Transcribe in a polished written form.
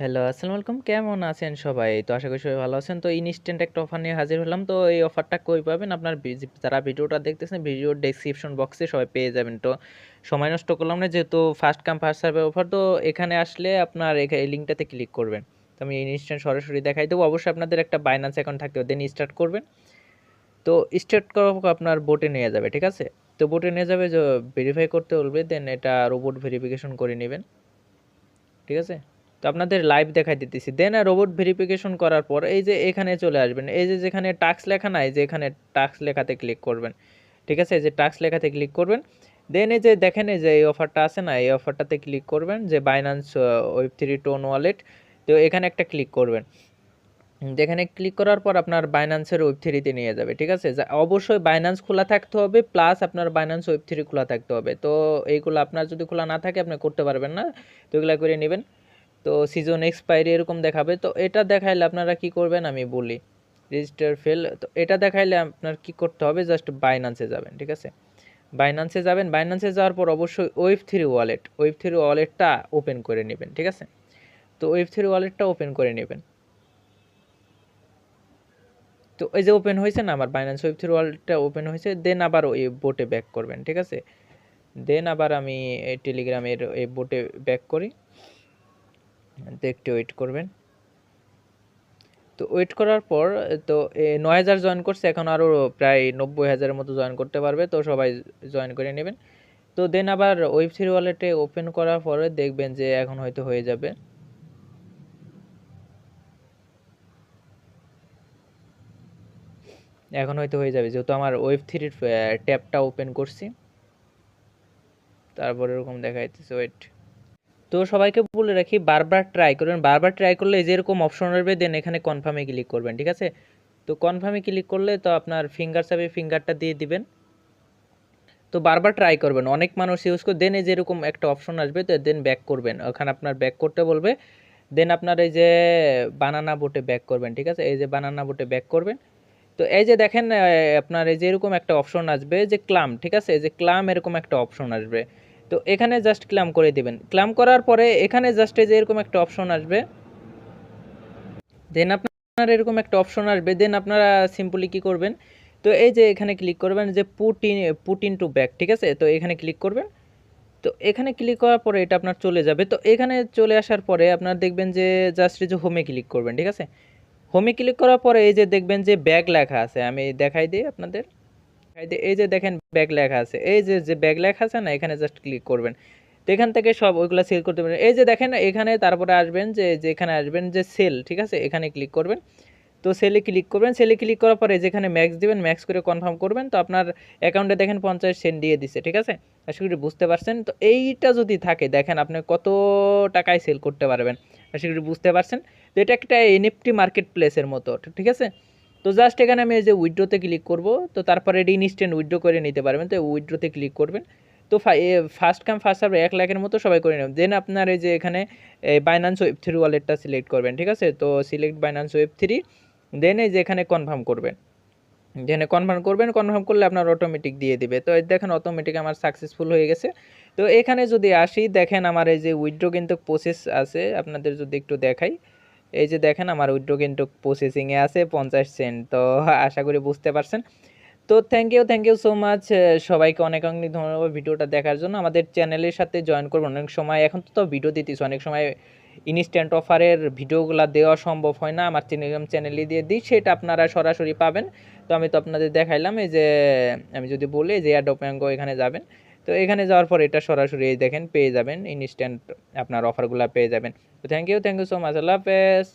Hello, আসসালামু আলাইকুম। কেমন আছেন সবাই? তো আশা করি সবাই ভালো আছেন। তো ইনস্ট্যান্ট একটা অফার নিয়ে হাজির হলাম। তো এই অফারটা কই পাবেন? আপনার যারা ভিডিওটা দেখতেছেন, ভিডিওর ডেসক্রিপশন বক্সে সবাই পেয়ে যাবেন। তো সময় নষ্ট করলাম না, যেহেতু first come first serve offer. তো এখানে আসলে আপনার এই লিঙ্কটাতে ক্লিক করবেন। তো আমি ইনস্ট্যান্ট সরাসরি দেখাই দেবো। অবশ্যই আপনাদের একটা বাইন্যান্স অ্যাকাউন্ট থাকতে হবে। দেন স্টার্ট করবেন। তো স্টার্ট করার পর আপনার বোটে নিয়ে যাবে, ঠিক আছে? তো বোটে নিয়ে যাবে, যে ভেরিফাই করতে বলবে। দেন এটা রোবট ভেরিফিকেশন করে নেবেন, ঠিক আছে? তো আপনাদের লাইভ দেখাই দিতেছি। দেন রোবট ভেরিফিকেশন করার পর এই যে এখানে চলে আসবেন। এই যে যেখানে টাস্ক লেখা নাই, যে এখানে টাস্ক লেখাতে ক্লিক করবেন, ঠিক আছে? এই যে টাস্ক লেখাতে ক্লিক করবেন। দেন এই যে দেখেন, এই যে এই অফারটা আছে না, এই অফারটাতে ক্লিক করবেন, যে বাইন্যান্স ওয়েব3 টোন ওয়ালেট। তো এখানে একটা ক্লিক করবেন। যেখানে ক্লিক করার পর আপনার বাইন্যান্সের ওয়েব3তে নিয়ে যাবে, ঠিক আছে? অবশ্যই বাইন্যান্স খোলা থাকতে হবে, প্লাস আপনার বাইন্যান্স ওয়েব3 খোলা থাকতে হবে। তো এইগুলো আপনার যদি খোলা না থাকে আপনি করতে পারবেন না। তো এগুলো করে নেবেন। তো সিজন এক্সপায়ারি এরকম দেখাবে। তো এটা দেখাইলে আপনারা কি করবেন আমি বলি। রেজিস্টার ফেল, তো এটা দেখাইলে আপনার কি করতে হবে, জাস্ট বাইন্যান্সে যাবেন, ঠিক আছে? বাইন্যান্সে যাবেন। বাইন্যান্সে যাওয়ার পর অবশ্যই ওয়েব থ্রি ওয়ালেটটা ওপেন করে নেবেন, ঠিক আছে? তো ওয়েব3 ওয়ালেটটা ওপেন করে নেবেন। তো এই যে ওপেন হয়েছে না, আমার বাইন্যান্স ওয়েব3 ওয়ালেটটা ওপেন হয়েছে। দেন আবার ওই বোটে ব্যাক করবেন, ঠিক আছে? দেন আবার আমি এই টেলিগ্রামের এই বোটে ব্যাক করি। তো একটু ওয়েট করবেন। তো ওয়েট করার পর তো ৯,০০০ জয়েন করছে, এখন আরও প্রায় ৯০,০০০-এর মতো জয়েন করতে পারবে। তো সবাই জয়েন করে নেবেন। তো দেন আবার ওয়েব3 ওয়ালেটে ওপেন করার পরে দেখবেন যে এখন হয়তো হয়ে যাবে। এখন হয়তো হয়ে যাবে, যেহেতু আমার ওয়েব3-র ট্যাবটা ওপেন করছি। তারপর এরকম দেখা যাচ্ছে, ওয়েট। তো সবাইকে বলে রাখি, বারবার ট্রাই করবেন। বারবার ট্রাই করলে এই যে এরকম অপশন আসবে, দেন এখানে কনফার্মে ক্লিক করবেন, ঠিক আছে? তো কনফার্মে ক্লিক করলে তো আপনার ফিঙ্গার চাপে ফিঙ্গারটা দিয়ে দিবেন। তো বারবার ট্রাই করবেন, অনেক মানুষ ইউজ করে। দেন এই যে এরকম একটা অপশন আসবে, তো দেন ব্যাক করবেন, ওখানে আপনার ব্যাক করতে বলবে। দেন আপনার এই যে বানানা বোটে ব্যাক করবেন, ঠিক আছে? এই যে বানানা বোটে ব্যাক করবেন। তো এই যে দেখেন, আপনার এই যে এরকম একটা অপশন আসবে, যে ক্লাম, ঠিক আছে? এই যে ক্লাম এরকম একটা অপশন আসবে। তো এখানে জাস্ট ক্লাম করে দিবেন। ক্লাম করার পরে এখানে জাস্ট এই যে এরকম একটা অপশন আসবে। দেন আপনার এরকম একটা অপশন আসবে। দেন আপনারা সিম্পলি কি করবেন, তো এই যে এখানে ক্লিক করবেন, যে পুট ইন টু ব্যাক, ঠিক আছে? তো এখানে ক্লিক করবেন। তো এখানে ক্লিক করার পরে এটা আপনার চলে যাবে। তো এখানে চলে আসার পরে আপনার দেখবেন যে জাস্ট এই যে হোমে ক্লিক করবেন, ঠিক আছে? হোমে ক্লিক করার পরে এই যে দেখবেন যে ব্যাগ লেখা আছে, আমি দেখাই দিই আপনাদের। এই যে দেখেন ব্যাগ লেখা আছে, এই যে যে ব্যাগ লেখা আছে না, এখানে জাস্ট ক্লিক করবেন। তো এখান থেকে সব ওইগুলো সেল করতে পারবেন। এই যে দেখেন এখানে, তারপরে আসবেন যে যেখানে আসবেন যে সেল, ঠিক আছে? এখানে ক্লিক করবেন। তো সেলে ক্লিক করবেন। সেলে ক্লিক করার পরে যেখানে ম্যাক্স দিবেন, ম্যাক্স করে কনফার্ম করবেন। তো আপনার অ্যাকাউন্টে দেখেন 50 সেন্ট দিয়ে দিছে, ঠিক আছে? আশা করি বুঝতে পারছেন। তো এইটা যদি থাকে, দেখেন আপনি কত টাকায় সেল করতে পারবেন। আশা করি বুঝতে পারছেন। তো এটা একটা এনএফটি মার্কেট প্লেসের মতো, ঠিক আছে? তো জাস্ট এখানে আমি এই যে উইথড্রোতে ক্লিক করব। তো তারপরে এটা ইনস্ট্যান্ট উইথড্রো করে নিতে পারবেন। তো উইথড্রোতে ক্লিক করবেন। তো ফার্স্ট কাম ফার্স্ট সার্ভ 1,00,000-এর মতো সবাই করে নেবেন। দেন আপনার এই যে এখানে বাইন্যান্স ওয়েব3 ওয়ালেটটা সিলেক্ট করবেন, ঠিক আছে? তো সিলেক্ট বাইন্যান্স ওয়েব3। দেন এই যে এখানে কনফার্ম করবেন। যেখানে কনফার্ম করবেন, কনফার্ম করলে আপনার অটোমেটিক দিয়ে দিবে। তো এই দেখেন অটোমেটিক আমার সাকসেসফুল হয়ে গেছে। তো এখানে যদি আসি, দেখেন আমার এই যে উইথড্রো কিন্তু প্রসেস আছে, আপনাদের যদি একটু দেখাই। এই যে দেখেন আমার উইথড্রো কিন্তু প্রসেসিংয়ে আছে 50 সেন্ট। তো আশা করি বুঝতে পারছেন। তো থ্যাংক ইউ সো মাচ সবাইকে অনেক অনেক ধন্যবাদ ভিডিওটা দেখার জন্য। আমাদের চ্যানেলের সাথে জয়েন করবেন। অনেক সময় এখন তো ভিডিও দিতেছি, অনেক সময় ইনস্ট্যান্ট অফারের ভিডিওগুলো দেওয়া সম্ভব হয় না, আমার টেলিগ্রাম চ্যানেলে দিয়ে দিই, সেটা আপনারা সরাসরি পাবেন। তো আমি তো আপনাদের দেখাইলাম, এই যে আমি যদি বলি যে এয়ারড্রপ ম্যাঙ্গো, এখানে যাবেন। তো এখানে যাওয়ার পর এটা সরাসরি এই দেখেন পেয়ে যাবেন, ইনস্ট্যান্ট আপনার অফারগুলো পেয়ে যাবেন। তো থ্যাংক ইউ সো মাচ, আল্লাহ হাফেজ।